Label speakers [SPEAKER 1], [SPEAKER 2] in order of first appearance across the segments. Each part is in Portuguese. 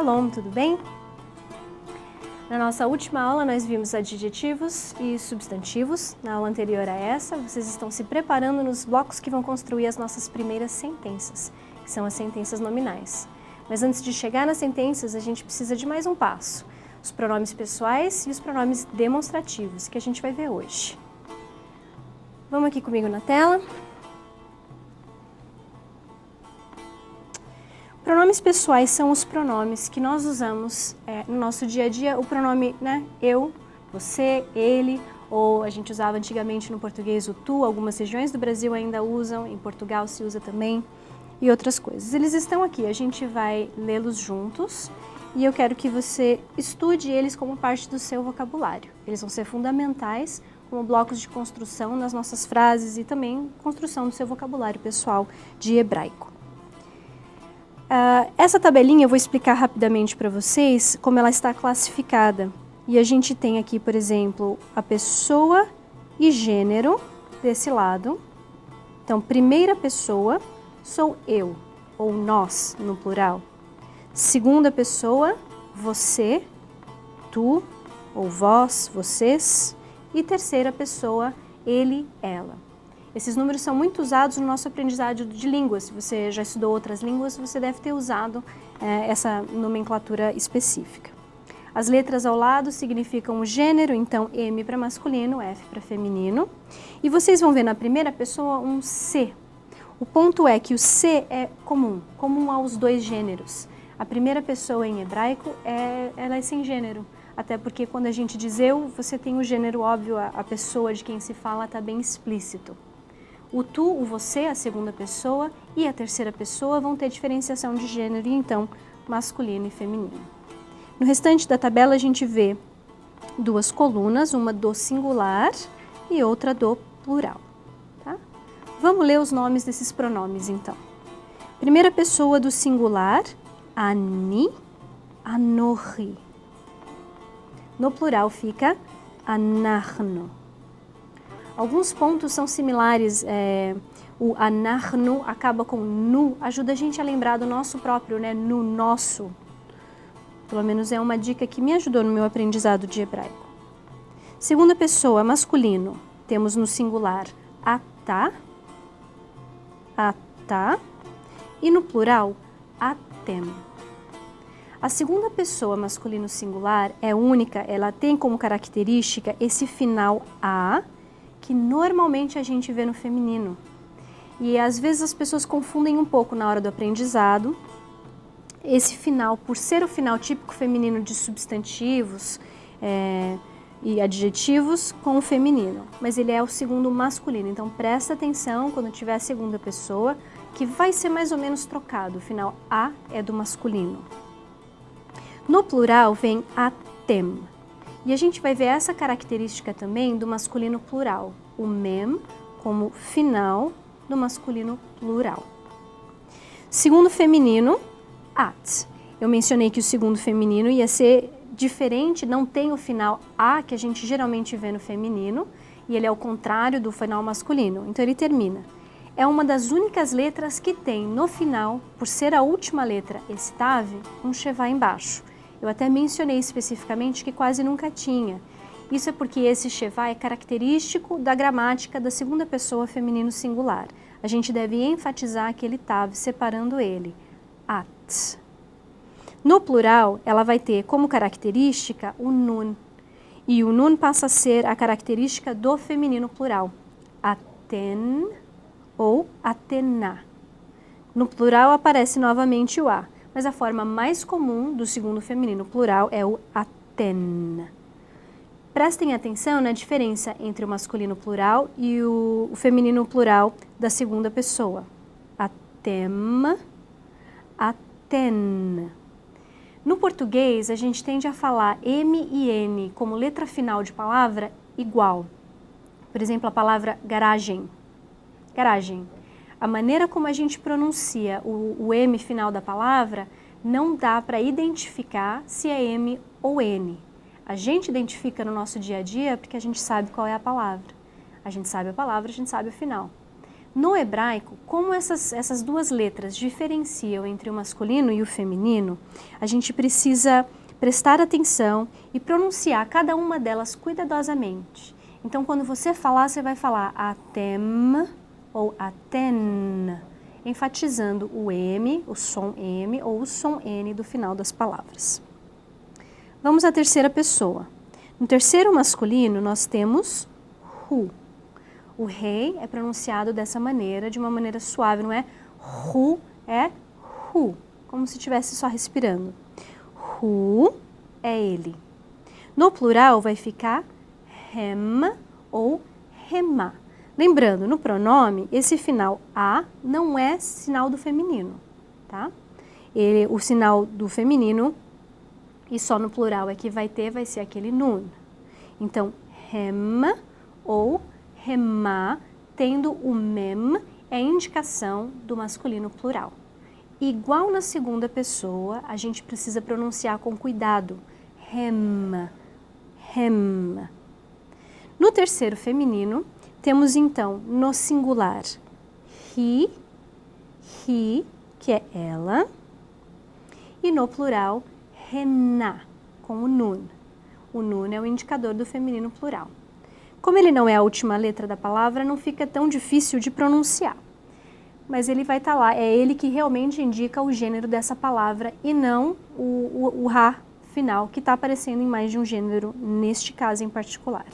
[SPEAKER 1] Shalom, tudo bem? Na nossa última aula nós vimos adjetivos e substantivos. Na aula anterior a essa, vocês estão se preparando nos blocos que vão construir as nossas primeiras sentenças, que são as sentenças nominais. Mas antes de chegar nas sentenças, a gente precisa de mais um passo. Os pronomes pessoais e os pronomes demonstrativos, que a gente vai ver hoje. Vamos aqui comigo na tela. Pronomes pessoais são os pronomes que nós usamos no nosso dia a dia. O pronome, eu, você, ele, ou a gente usava antigamente no português o tu, algumas regiões do Brasil ainda usam, em Portugal se usa também, e outras coisas. Eles estão aqui, a gente vai lê-los juntos e eu quero que você estude eles como parte do seu vocabulário. Eles vão ser fundamentais como blocos de construção nas nossas frases e também construção do seu vocabulário pessoal de hebraico. Essa tabelinha eu vou explicar rapidamente para vocês como ela está classificada. E a gente tem aqui, por exemplo, a pessoa e gênero desse lado. Então, primeira pessoa sou eu, ou nós, no plural. Segunda pessoa, você, tu, ou vós, vocês. E terceira pessoa, ele, ela. Esses números são muito usados no nosso aprendizado de línguas. Se você já estudou outras línguas, você deve ter usado essa nomenclatura específica. As letras ao lado significam o gênero, então M para masculino, F para feminino. E vocês vão ver na primeira pessoa um C. O ponto é que o C é comum aos dois gêneros. A primeira pessoa em hebraico, ela é sem gênero. Até porque quando a gente diz eu, você tem o gênero óbvio, a pessoa de quem se fala está bem explícito. O tu, o você, a segunda pessoa e a terceira pessoa vão ter diferenciação de gênero e então masculino e feminino. No restante da tabela a gente vê duas colunas, uma do singular e outra do plural. Tá? Vamos ler os nomes desses pronomes então. Primeira pessoa do singular, ani, anochi. No plural fica anachno. Alguns pontos são similares, o anachnu acaba com nu, ajuda a gente a lembrar do nosso próprio, no nosso. Pelo menos é uma dica que me ajudou no meu aprendizado de hebraico. Segunda pessoa, masculino, temos no singular ata, e no plural atem. A segunda pessoa masculino singular é única, ela tem como característica esse final a, que normalmente a gente vê no feminino. E às vezes as pessoas confundem um pouco na hora do aprendizado esse final, por ser o final típico feminino de substantivos e adjetivos, com o feminino. Mas ele é o segundo masculino, então presta atenção quando tiver a segunda pessoa, que vai ser mais ou menos trocado, o final a é do masculino. No plural vem atem. E a gente vai ver essa característica também do masculino plural, o mem como final do masculino plural. Segundo feminino, at. Eu mencionei que o segundo feminino ia ser diferente, não tem o final a que a gente geralmente vê no feminino, e ele é o contrário do final masculino, então ele termina. É uma das únicas letras que tem no final, por ser a última letra esse tave, um shevá embaixo. Eu até mencionei especificamente que quase nunca tinha. Isso é porque esse shevá é característico da gramática da segunda pessoa feminino singular. A gente deve enfatizar aquele tav, separando ele. At. No plural, ela vai ter como característica o nun. E o nun passa a ser a característica do feminino plural. Aten ou atena. No plural aparece novamente o a. Mas a forma mais comum do segundo feminino plural é o aten. Prestem atenção na diferença entre o masculino plural e o feminino plural da segunda pessoa. Atem, aten. No português, a gente tende a falar M e N como letra final de palavra igual. Por exemplo, a palavra garagem. Garagem. A maneira como a gente pronuncia o M final da palavra não dá para identificar se é M ou N. A gente identifica no nosso dia a dia porque a gente sabe qual é a palavra. A gente sabe a palavra, a gente sabe o final. No hebraico, como essas duas letras diferenciam entre o masculino e o feminino, a gente precisa prestar atenção e pronunciar cada uma delas cuidadosamente. Então, quando você falar, você vai falar atem ou aten, enfatizando o M, o som M ou o som N do final das palavras. Vamos à terceira pessoa. No terceiro masculino, nós temos hu. O rei é pronunciado dessa maneira, de uma maneira suave, não é hu, é hu, como se estivesse só respirando. Hu é ele. No plural vai ficar hem ou hema. Lembrando, no pronome, esse final a não é sinal do feminino, tá? O sinal do feminino, e só no plural é que vai ser aquele nun. Então, hem ou hema, tendo o mem, é indicação do masculino plural. Igual na segunda pessoa, a gente precisa pronunciar com cuidado. Hem, hem. No terceiro feminino, temos então no singular he, que é ela, e no plural henna, com o nun. O nun é o indicador do feminino plural. Como ele não é a última letra da palavra, não fica tão difícil de pronunciar. Mas ele vai estar lá, é ele que realmente indica o gênero dessa palavra e não o ra final, que está aparecendo em mais de um gênero, neste caso em particular.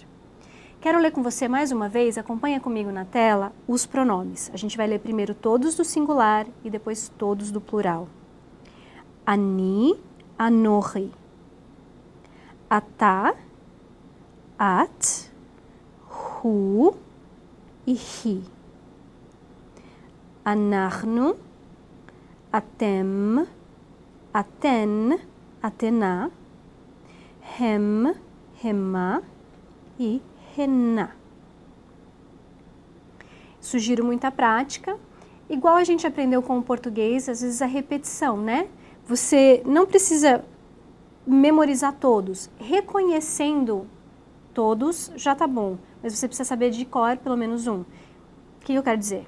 [SPEAKER 1] Quero ler com você mais uma vez, acompanha comigo na tela, os pronomes. A gente vai ler primeiro todos do singular e depois todos do plural. Ani, anochi. Ata, at, hu e hi. Anachnu, atem, aten, atena, hem, hema e henna. Sugiro muita prática. Igual a gente aprendeu com o português, às vezes a repetição, né? Você não precisa memorizar todos. Reconhecendo todos já tá bom, mas você precisa saber de cor pelo menos um. O que eu quero dizer?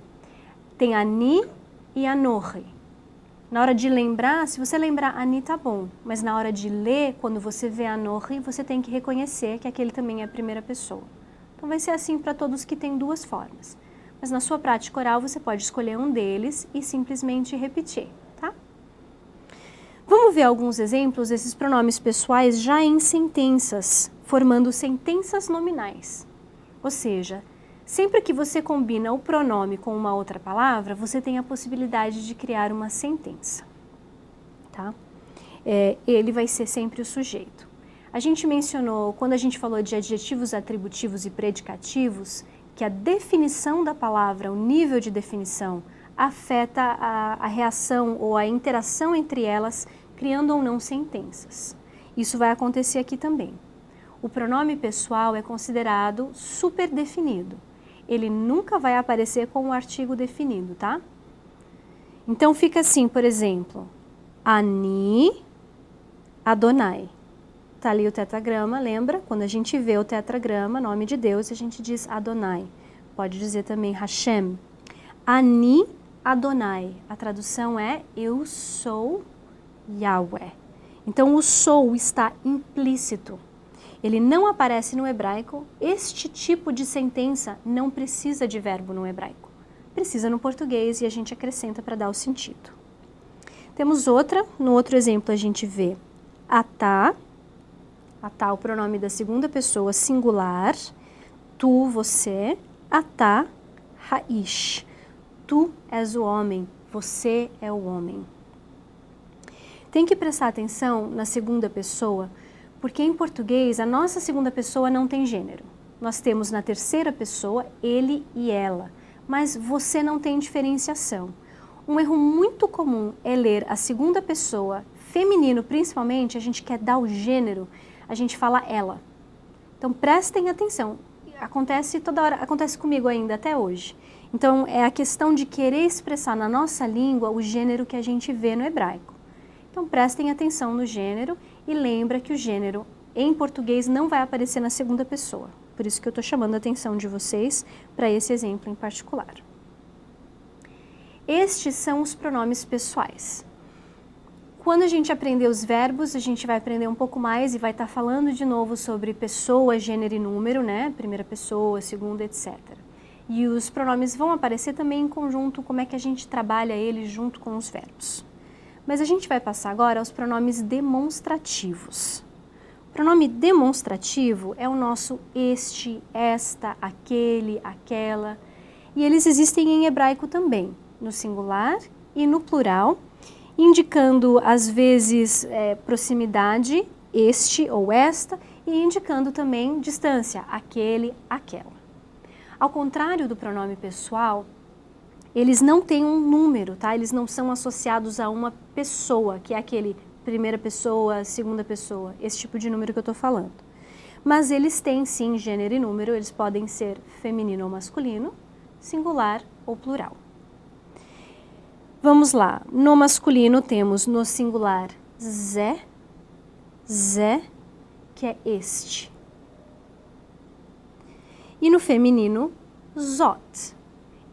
[SPEAKER 1] Tem ani e anochi. Na hora de lembrar, se você lembrar ani tá bom, mas na hora de ler, quando você vê anochi, você tem que reconhecer que aquele também é a primeira pessoa. Então vai ser assim para todos que têm duas formas. Mas na sua prática oral você pode escolher um deles e simplesmente repetir, tá? Vamos ver alguns exemplos desses pronomes pessoais já em sentenças, formando sentenças nominais. Ou seja, sempre que você combina o pronome com uma outra palavra, você tem a possibilidade de criar uma sentença, tá? Ele vai ser sempre o sujeito. A gente mencionou, quando a gente falou de adjetivos atributivos e predicativos, que a definição da palavra, o nível de definição, afeta a reação ou a interação entre elas, criando ou não sentenças. Isso vai acontecer aqui também. O pronome pessoal é considerado superdefinido. Ele nunca vai aparecer com o artigo definido, tá? Então fica assim, por exemplo, Ani Adonai. Tá ali o tetragrama, lembra? Quando a gente vê o tetragrama, nome de Deus, a gente diz Adonai. Pode dizer também Hashem. Ani Adonai. A tradução é eu sou Yahweh. Então o sou está implícito. Ele não aparece no hebraico. Este tipo de sentença não precisa de verbo no hebraico. Precisa no português e a gente acrescenta para dar o sentido. Temos outra, no outro exemplo a gente vê atá, atá o pronome da segunda pessoa singular, tu, você, atá, haish, tu és o homem, você é o homem. Tem que prestar atenção na segunda pessoa, porque em português a nossa segunda pessoa não tem gênero. Nós temos na terceira pessoa ele e ela, mas você não tem diferenciação. Um erro muito comum é ler a segunda pessoa, feminino principalmente, a gente quer dar o gênero, a gente fala ela. Então prestem atenção, acontece toda hora, acontece comigo ainda até hoje. Então é a questão de querer expressar na nossa língua o gênero que a gente vê no hebraico. Então prestem atenção no gênero e lembra que o gênero em português não vai aparecer na segunda pessoa. Por isso que eu estou chamando a atenção de vocês para esse exemplo em particular. Estes são os pronomes pessoais. Quando a gente aprender os verbos, a gente vai aprender um pouco mais e vai estar falando de novo sobre pessoa, gênero e número, né? Primeira pessoa, segunda, etc. E os pronomes vão aparecer também em conjunto, como é que a gente trabalha eles junto com os verbos. Mas a gente vai passar agora aos pronomes demonstrativos. O pronome demonstrativo é o nosso este, esta, aquele, aquela. E eles existem em hebraico também, no singular e no plural, indicando às vezes proximidade, este ou esta, e indicando também distância, aquele, aquela. Ao contrário do pronome pessoal, eles não têm um número, tá? Eles não são associados a uma pessoa, que é aquele primeira pessoa, segunda pessoa, esse tipo de número que eu estou falando. Mas eles têm sim gênero e número, eles podem ser feminino ou masculino, singular ou plural. Vamos lá, no masculino temos no singular zé, que é este. E no feminino, zot.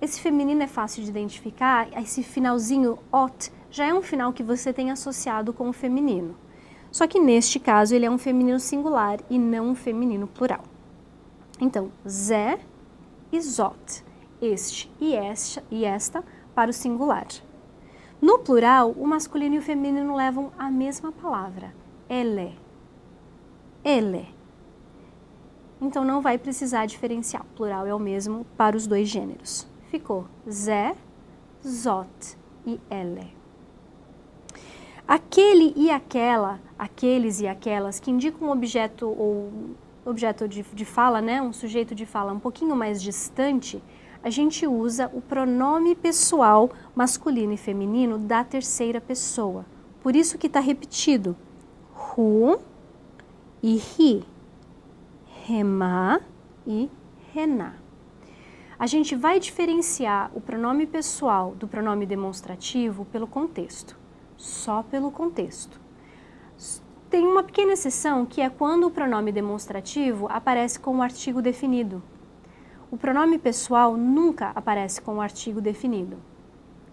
[SPEAKER 1] Esse feminino é fácil de identificar, esse finalzinho ot já é um final que você tem associado com o feminino. Só que neste caso ele é um feminino singular e não um feminino plural. Então, zé e zot, este e esta para o singular. No plural, o masculino e o feminino levam a mesma palavra, ele. Ele. Então não vai precisar diferenciar, o plural é o mesmo para os dois gêneros. Ficou zé, zot e ele. Aquele e aquela, aqueles e aquelas que indicam um objeto ou objeto de fala, né, um sujeito de fala um pouquinho mais distante, a gente usa o pronome pessoal masculino e feminino da terceira pessoa. Por isso que está repetido. Hu e ri. Remá e rená. A gente vai diferenciar o pronome pessoal do pronome demonstrativo pelo contexto. Só pelo contexto. Tem uma pequena exceção que é quando o pronome demonstrativo aparece com o artigo definido. O pronome pessoal nunca aparece com o artigo definido,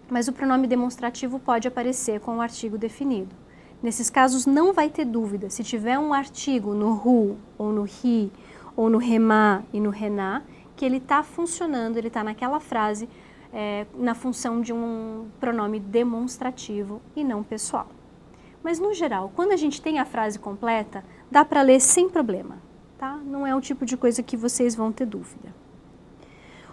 [SPEAKER 1] mas o pronome demonstrativo pode aparecer com o artigo definido. Nesses casos não vai ter dúvida, se tiver um artigo no hu, ou no ri, ou no remá e no rená, que ele está funcionando, ele está naquela frase na função de um pronome demonstrativo e não pessoal. Mas no geral, quando a gente tem a frase completa, dá para ler sem problema, tá? Não é o tipo de coisa que vocês vão ter dúvida.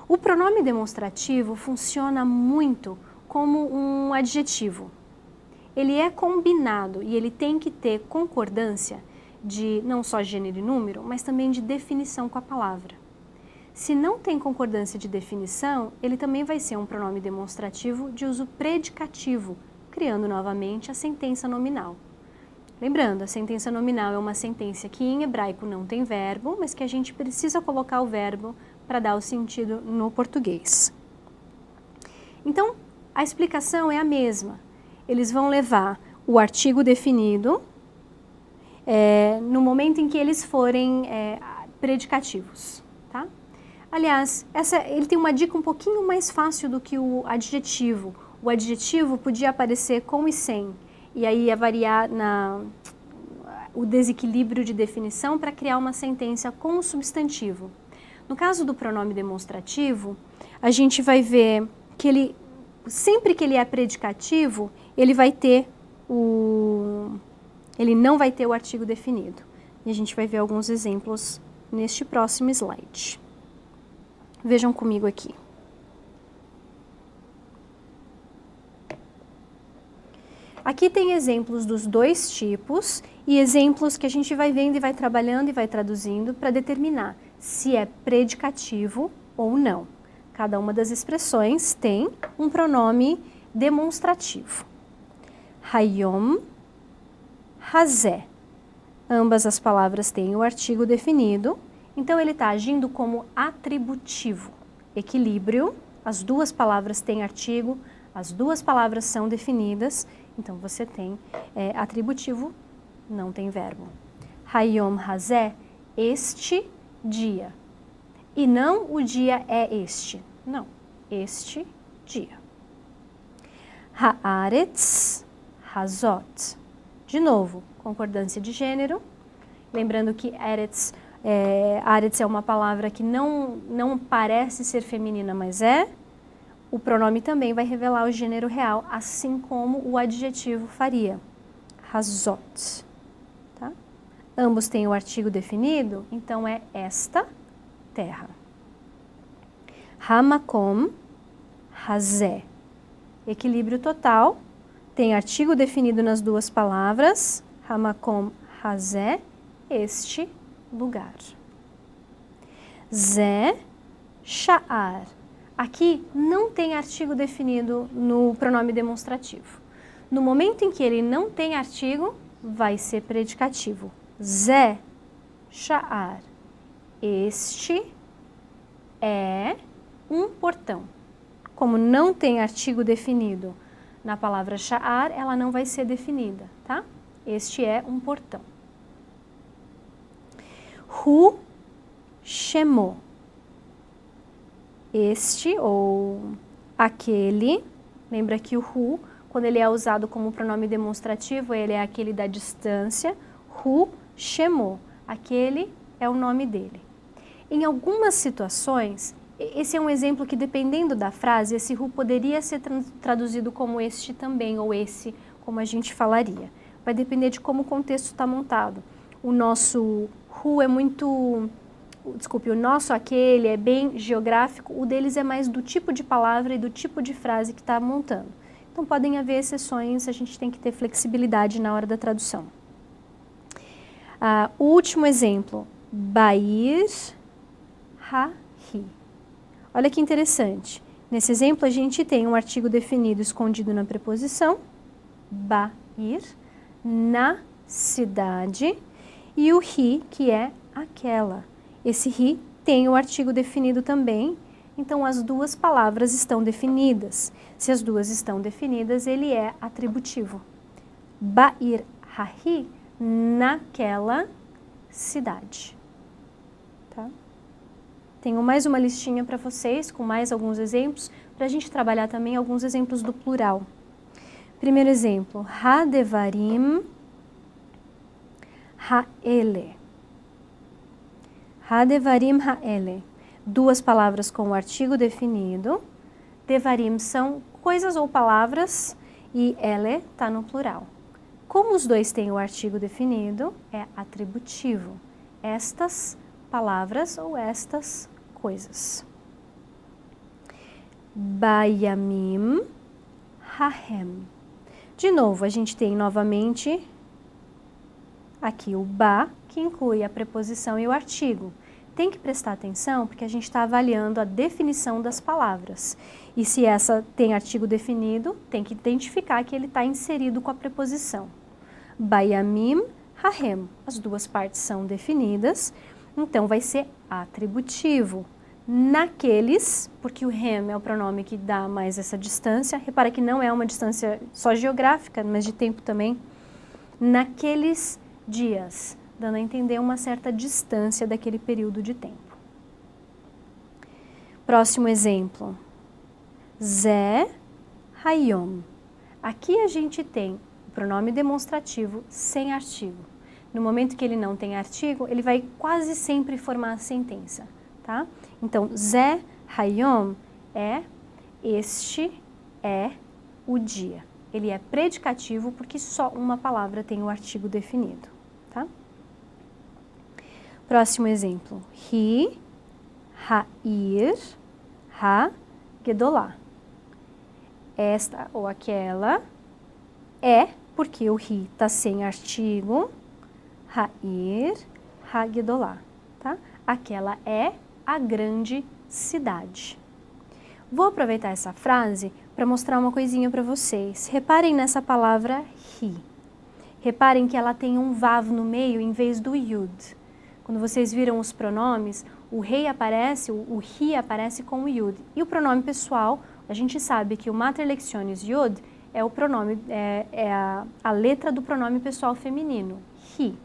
[SPEAKER 1] O pronome demonstrativo funciona muito como um adjetivo. Ele é combinado e ele tem que ter concordância de não só gênero e número, mas também de definição com a palavra. Se não tem concordância de definição, ele também vai ser um pronome demonstrativo de uso predicativo, criando novamente a sentença nominal. Lembrando, a sentença nominal é uma sentença que em hebraico não tem verbo, mas que a gente precisa colocar o verbo para dar o sentido no português. Então, a explicação é a mesma. Eles vão levar o artigo definido no momento em que eles forem predicativos, tá? Aliás, ele tem uma dica um pouquinho mais fácil do que o adjetivo. O adjetivo podia aparecer com e sem, e aí ia variar o desequilíbrio de definição para criar uma sentença com o substantivo. No caso do pronome demonstrativo, a gente vai ver que sempre que ele é predicativo, ele não vai ter o artigo definido. E a gente vai ver alguns exemplos neste próximo slide. Vejam comigo aqui. Aqui tem exemplos dos dois tipos e exemplos que a gente vai vendo e vai trabalhando e vai traduzindo para determinar se é predicativo ou não. Cada uma das expressões tem um pronome demonstrativo. Hayom, hazé. Ambas as palavras têm o artigo definido, então ele está agindo como atributivo. Equilíbrio, as duas palavras têm artigo, as duas palavras são definidas, então você tem atributivo, não tem verbo. Hayom hazé, este dia. E não o dia é este. Não, este dia. haaretz, hazot. De novo, concordância de gênero. Lembrando que Aretz é uma palavra que não parece ser feminina, mas é. O pronome também vai revelar o gênero real, assim como o adjetivo faria. Hazot. Tá? Ambos têm o artigo definido, então é esta terra. Hamakom, hazé. Equilíbrio total. Tem artigo definido nas duas palavras. Hamakom, hazé. Este lugar. Zé, sha'ar. Aqui não tem artigo definido no pronome demonstrativo. No momento em que ele não tem artigo, vai ser predicativo. Zé, sha'ar. Este é um portão. Como não tem artigo definido na palavra sha'ar, ela não vai ser definida, tá? Este é um portão. Hu shemo. Este ou aquele, lembra que o hu, quando ele é usado como pronome demonstrativo, ele é aquele da distância. Hu shemo. Aquele é o nome dele. Em algumas situações, esse é um exemplo que, dependendo da frase, esse hu poderia ser traduzido como este também, ou esse, como a gente falaria. Vai depender de como o contexto está montado. O nosso hu é muito... Desculpe, o nosso aquele é bem geográfico, o deles é mais do tipo de palavra e do tipo de frase que está montando. Então, podem haver exceções, a gente tem que ter flexibilidade na hora da tradução. O último exemplo, Bair ha-hi. Olha que interessante. Nesse exemplo, a gente tem um artigo definido escondido na preposição, Bair, na cidade, e o hi, que é aquela. Esse hi tem o artigo definido também, então as duas palavras estão definidas. Se as duas estão definidas, ele é atributivo. Bair ha-hi, naquela cidade. Tá? Tenho mais uma listinha para vocês, com mais alguns exemplos, para a gente trabalhar também alguns exemplos do plural. Primeiro exemplo, ha-devarim ha-ele. Ha-devarim ha-ele. Duas palavras com o artigo definido. Devarim são coisas ou palavras e ele está no plural. Como os dois têm o artigo definido, é atributivo. Estas palavras ou estas coisas. Bayamim ha-hem. De novo, a gente tem novamente aqui o ba, que inclui a preposição e o artigo. Tem que prestar atenção porque a gente está avaliando a definição das palavras. E se essa tem artigo definido, tem que identificar que ele está inserido com a preposição. Bayamim ha-hem. As duas partes são definidas, então vai ser atributivo. Naqueles, porque o hem é o pronome que dá mais essa distância. Repara que não é uma distância só geográfica, mas de tempo também. Naqueles dias, dando a entender uma certa distância daquele período de tempo. Próximo exemplo. Zé hayom. Aqui a gente tem o pronome demonstrativo sem artigo. No momento que ele não tem artigo, ele vai quase sempre formar a sentença, tá? Então, Zé hayom é este é o dia. Ele é predicativo porque só uma palavra tem o artigo definido, tá? Próximo exemplo. Hi, ha'ir, ha-gedolá. Esta ou aquela é porque o hi está sem artigo. Ha'ir, ha-gedolá, tá? Aquela é a grande cidade. Vou aproveitar essa frase para mostrar uma coisinha para vocês. Reparem nessa palavra hi. Reparem que ela tem um vav no meio em vez do yud. Quando vocês viram os pronomes, o rei aparece, o hi aparece com o yud. E o pronome pessoal, a gente sabe que o mater lectionis yud é o pronome, a letra do pronome pessoal feminino, hi.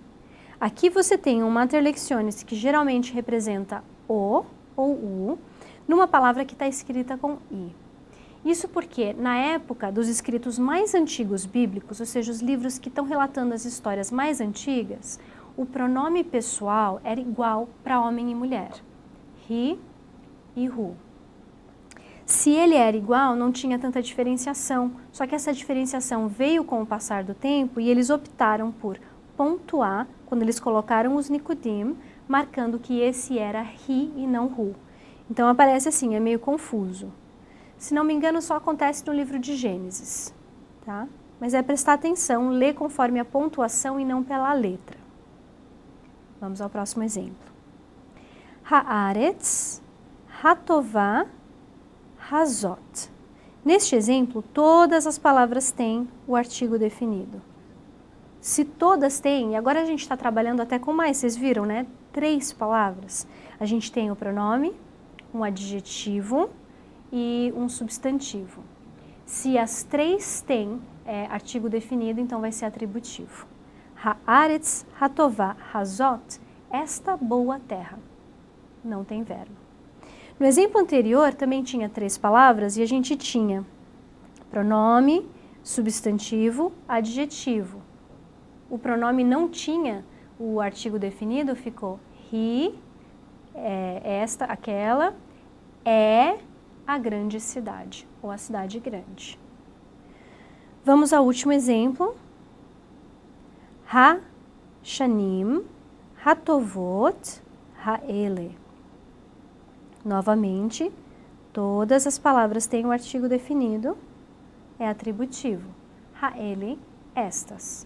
[SPEAKER 1] Aqui você tem um mater lectionis que geralmente representa o ou u, numa palavra que está escrita com i. Isso porque, na época dos escritos mais antigos bíblicos, ou seja, os livros que estão relatando as histórias mais antigas, o pronome pessoal era igual para homem e mulher. He e who. Se ele era igual, não tinha tanta diferenciação, só que essa diferenciação veio com o passar do tempo e eles optaram por pontuar, quando eles colocaram os Nikudim, marcando que esse era he e não who. Então aparece assim, é meio confuso. Se não me engano, só acontece no livro de Gênesis, tá? Mas é prestar atenção, ler conforme a pontuação e não pela letra. Vamos ao próximo exemplo. Haaretz, Hatová, Hazot. Neste exemplo, todas as palavras têm o artigo definido. Se todas têm, e agora a gente está trabalhando até com mais, vocês viram, né? 3 palavras. A gente tem o pronome, um adjetivo e um substantivo. Se as 3 têm artigo definido, então vai ser atributivo. Haaretz, Hatová, Hazot, esta boa terra. Não tem verbo. No exemplo anterior também tinha 3 palavras e a gente tinha pronome, substantivo, adjetivo. O pronome não tinha o artigo definido, ficou he, esta, aquela, é a grande cidade, ou a cidade grande. Vamos ao último exemplo. Ha-shanim, hatovot, ha-ele. Novamente, todas as palavras têm o artigo definido, é atributivo. Ha-ele, estas.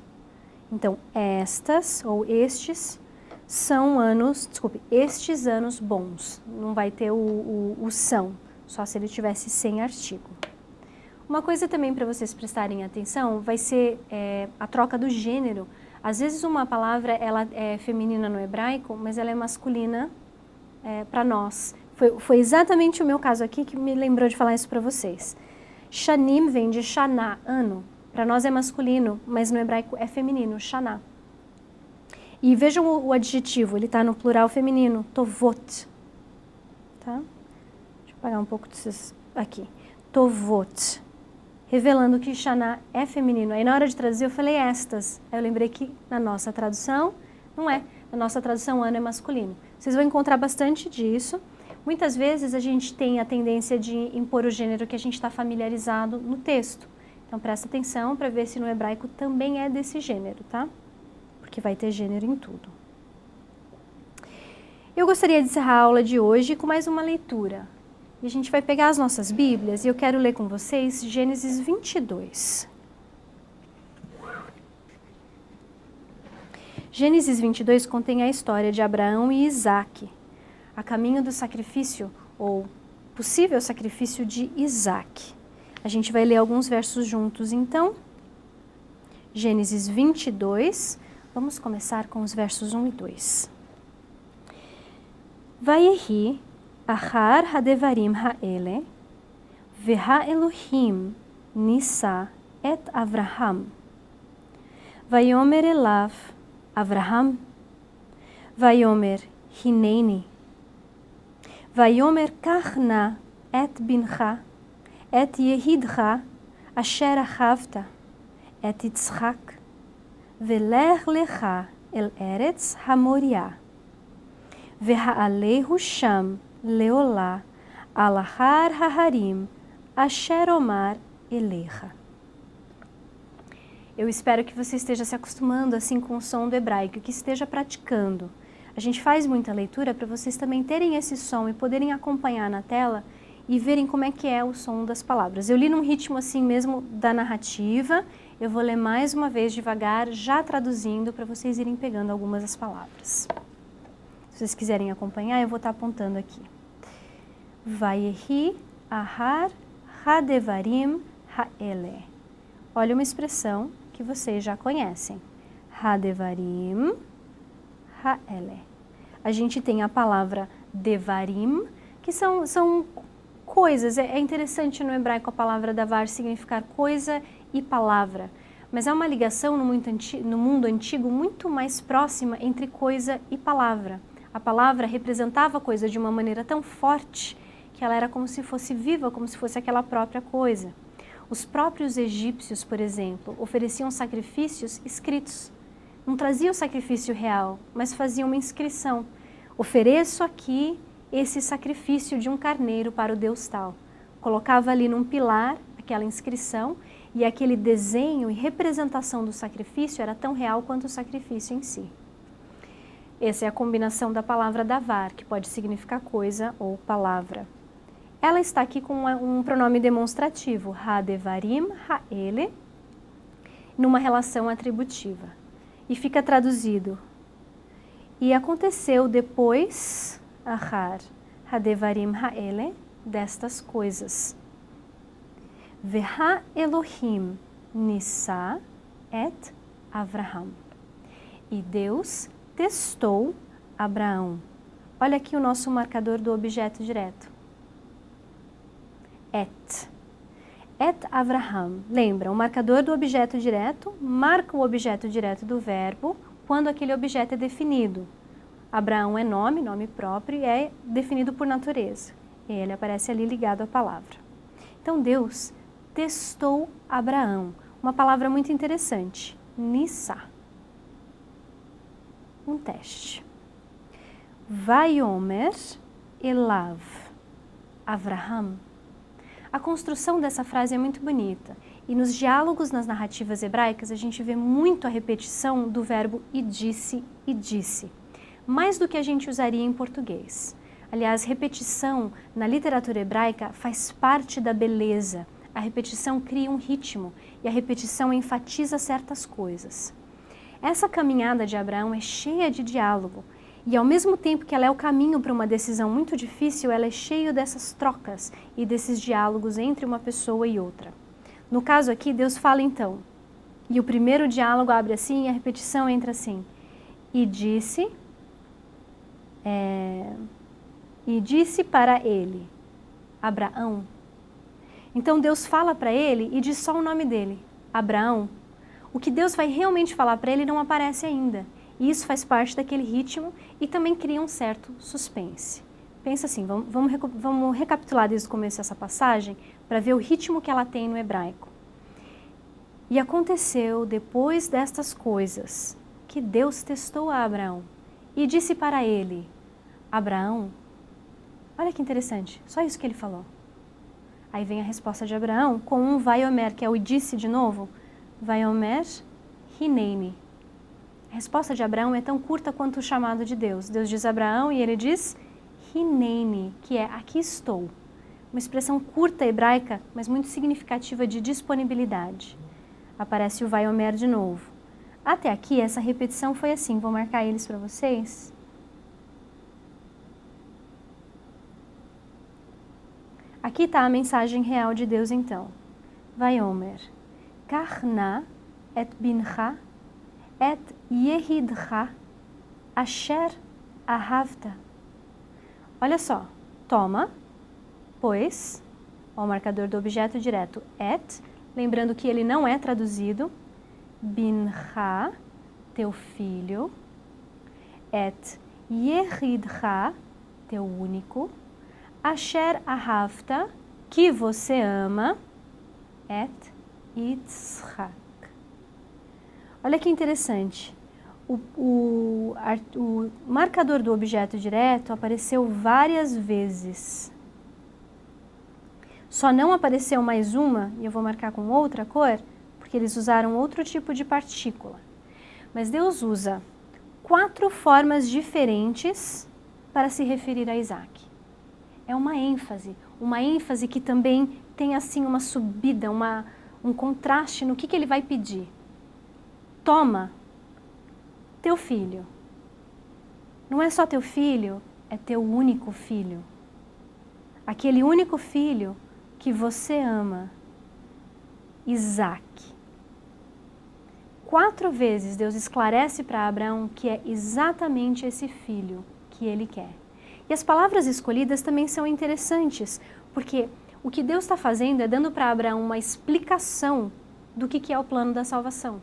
[SPEAKER 1] Então, estas ou estes são anos, estes anos bons. Não vai ter o são, só se ele tivesse sem artigo. Uma coisa também para vocês prestarem atenção vai ser a troca do gênero. Às vezes uma palavra ela é feminina no hebraico, mas ela é masculina para nós. Foi exatamente o meu caso aqui que me lembrou de falar isso para vocês. Shanim vem de Shana, ano. Para nós é masculino, mas no hebraico é feminino, Shana. E vejam o adjetivo, ele está no plural feminino, tovot. Tá? Deixa eu apagar um pouco desses aqui. Tovot. Revelando que Shana é feminino. Aí na hora de traduzir eu falei estas. Aí eu lembrei que na nossa tradução não é. Na nossa tradução ano é masculino. Vocês vão encontrar bastante disso. Muitas vezes a gente tem a tendência de impor o gênero que a gente está familiarizado no texto. Então presta atenção para ver se no hebraico também é desse gênero, tá? Porque vai ter gênero em tudo. Eu gostaria de encerrar a aula de hoje com mais uma leitura. E a gente vai pegar as nossas Bíblias e eu quero ler com vocês Gênesis 22. Gênesis 22 contém a história de Abraão e Isaque, a caminho do sacrifício, ou possível sacrifício de Isaque. A gente vai ler alguns versos juntos, então. Gênesis 22, vamos começar com os versos 1 e 2. Vayehi achar hadevarim ha'ele, veha Elohim nisa et Avraham. Vayomer elav Avraham, vayomer hineni, vayomer kachna et bincha, et yehidcha asher achavta, et Yitzchak, velech lecha el eretz hamoria, veha'alehu sham leolá alahar haharim asher omar elecha. Eu espero que você esteja se acostumando assim com o som do hebraico, que esteja praticando. A gente faz muita leitura para vocês também terem esse som e poderem acompanhar na tela e verem como é que é o som das palavras. Eu li num ritmo assim mesmo da narrativa, eu vou ler mais uma vez devagar, já traduzindo para vocês irem pegando algumas das palavras. Se vocês quiserem acompanhar, eu vou estar apontando aqui. Vayehi ahar hadevarim ha'ele. Olha uma expressão que vocês já conhecem. Hadevarim ha'ele. A gente tem a palavra devarim, que são coisas. É interessante no hebraico a palavra davar significar coisa e palavra. Mas há uma ligação no mundo antigo muito mais próxima entre coisa e palavra. A palavra representava a coisa de uma maneira tão forte que ela era como se fosse viva, como se fosse aquela própria coisa. Os próprios egípcios, por exemplo, ofereciam sacrifícios escritos. Não traziam o sacrifício real, mas faziam uma inscrição. Ofereço aqui esse sacrifício de um carneiro para o Deus tal. Colocava ali num pilar aquela inscrição e aquele desenho e representação do sacrifício era tão real quanto o sacrifício em si. Essa é a combinação da palavra davar, que pode significar coisa ou palavra. Ela está aqui com um pronome demonstrativo, ha-devarim, ha-ele, numa relação atributiva. E fica traduzido. E aconteceu depois, ahar, ha-devarim, ha-ele, destas coisas. Veha Elohim nissa et Avraham. E Deus testou Abraão. Olha aqui o nosso marcador do objeto direto. Et. Et Avraham. Lembra, o marcador do objeto direto marca o objeto direto do verbo quando aquele objeto é definido. Abraão é nome próprio e é definido por natureza. Ele aparece ali ligado à palavra. Então Deus testou Abraão. Uma palavra muito interessante. Nissa. Um teste. Vaiomer elav Avraham. A construção dessa frase é muito bonita. E nos diálogos nas narrativas hebraicas a gente vê muito a repetição do verbo e disse, mais do que a gente usaria em português. Aliás, repetição na literatura hebraica faz parte da beleza. A repetição cria um ritmo e a repetição enfatiza certas coisas. Essa caminhada de Abraão é cheia de diálogo e ao mesmo tempo que ela é o caminho para uma decisão muito difícil, ela é cheia dessas trocas e desses diálogos entre uma pessoa e outra. No caso aqui, Deus fala então, e o primeiro diálogo abre assim e a repetição entra assim. E disse para ele, Abraão. Então Deus fala para ele e diz só o nome dele, Abraão. O que Deus vai realmente falar para ele não aparece ainda. E isso faz parte daquele ritmo e também cria um certo suspense. Pensa assim, vamos recapitular desde o começo dessa passagem para ver o ritmo que ela tem no hebraico. E aconteceu depois destas coisas que Deus testou a Abraão e disse para ele, Abraão, olha que interessante, só isso que ele falou. Aí vem a resposta de Abraão com um vaiomer, que é o disse de novo, vaiomer hineini. A resposta de Abraão é tão curta quanto o chamado de Deus. Deus diz Abraão e ele diz hineini, que é aqui estou. Uma expressão curta hebraica, mas muito significativa de disponibilidade. Aparece o vaiomer de novo. Até aqui essa repetição foi assim, vou marcar eles para vocês. Aqui está a mensagem real de Deus então. Vaiomer, karna et bincha et yehidcha asher ahavta. Olha só, toma, pois, ó, o marcador do objeto direto, et, lembrando que ele não é traduzido, bincha, teu filho, et yehidcha, teu único, asher ahavta, que você ama, et Yitzhak. Olha que interessante, o marcador do objeto direto apareceu várias vezes. Só não apareceu mais uma, e eu vou marcar com outra cor, porque eles usaram outro tipo de partícula. Mas Deus usa 4 formas diferentes para se referir a Isaac. É uma ênfase que também tem assim uma subida, um contraste no que ele vai pedir. Toma, teu filho. Não é só teu filho, é teu único filho. Aquele único filho que você ama, Isaac. 4 vezes Deus esclarece para Abraão que é exatamente esse filho que ele quer. E as palavras escolhidas também são interessantes, porque o que Deus está fazendo é dando para Abraão uma explicação do que é o plano da salvação.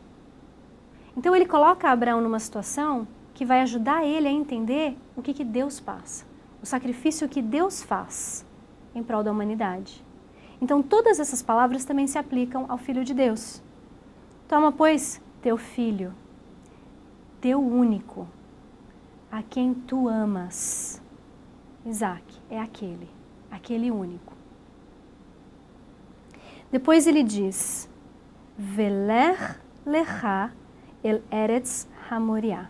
[SPEAKER 1] Então ele coloca Abraão numa situação que vai ajudar ele a entender o que Deus passa, o sacrifício que Deus faz em prol da humanidade. Então, todas essas palavras também se aplicam ao Filho de Deus. Toma, pois, teu filho, teu único, a quem tu amas. Isaac é aquele único. Depois ele diz, Velech lecha el eretz ha-Moriá.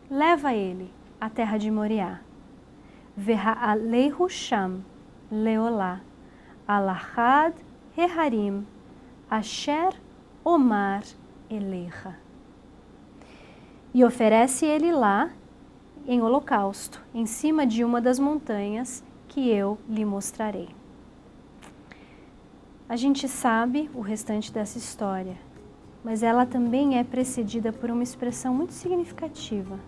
[SPEAKER 1] Leva ele à terra de Moriá. Ve'ha'aleihu sham leolá. Alachad Reharim, Asher Omar Elecha. E oferece ele lá em holocausto, em cima de uma das montanhas que eu lhe mostrarei. A gente sabe o restante dessa história, mas ela também é precedida por uma expressão muito significativa,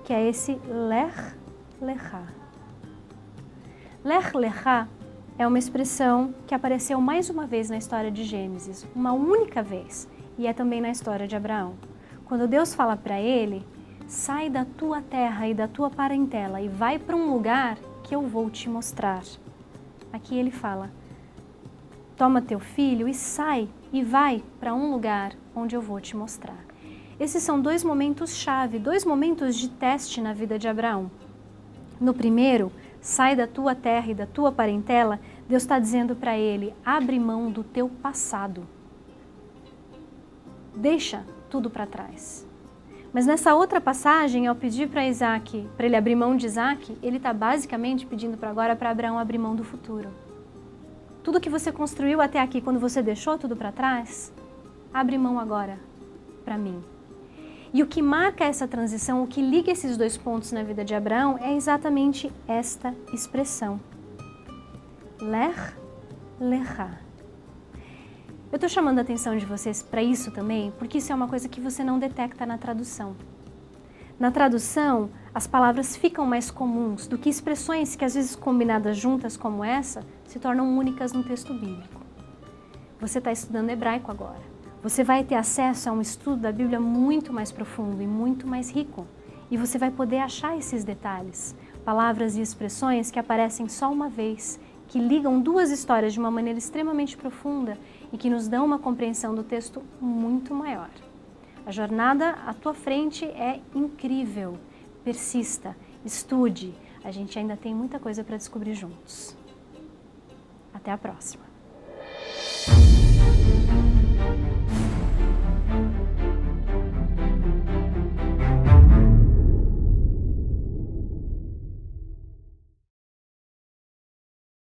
[SPEAKER 1] que é esse Lech Lecha. Lech Lecha é uma expressão que apareceu mais uma vez na história de Gênesis, uma única vez, e é também na história de Abraão. Quando Deus fala para ele, sai da tua terra e da tua parentela e vai para um lugar que eu vou te mostrar. Aqui ele fala, toma teu filho e sai e vai para um lugar onde eu vou te mostrar. Esses são dois momentos-chave, dois momentos de teste na vida de Abraão. No primeiro, sai da tua terra e da tua parentela, Deus está dizendo para ele, abre mão do teu passado. Deixa tudo para trás. Mas nessa outra passagem, ao pedir para Isaac, para ele abrir mão de Isaac, ele está basicamente pedindo agora para Abraão abrir mão do futuro. Tudo que você construiu até aqui, quando você deixou tudo para trás, abre mão agora para mim. E o que marca essa transição, o que liga esses dois pontos na vida de Abraão é exatamente esta expressão. Lech lecha. Eu estou chamando a atenção de vocês para isso também, porque isso é uma coisa que você não detecta na tradução. Na tradução, as palavras ficam mais comuns do que expressões que às vezes combinadas juntas como essa, se tornam únicas no texto bíblico. Você está estudando hebraico agora. Você vai ter acesso a um estudo da Bíblia muito mais profundo e muito mais rico. E você vai poder achar esses detalhes, palavras e expressões que aparecem só uma vez, que ligam duas histórias de uma maneira extremamente profunda e que nos dão uma compreensão do texto muito maior. A jornada à tua frente é incrível. Persista, estude. A gente ainda tem muita coisa para descobrir juntos. Até a próxima.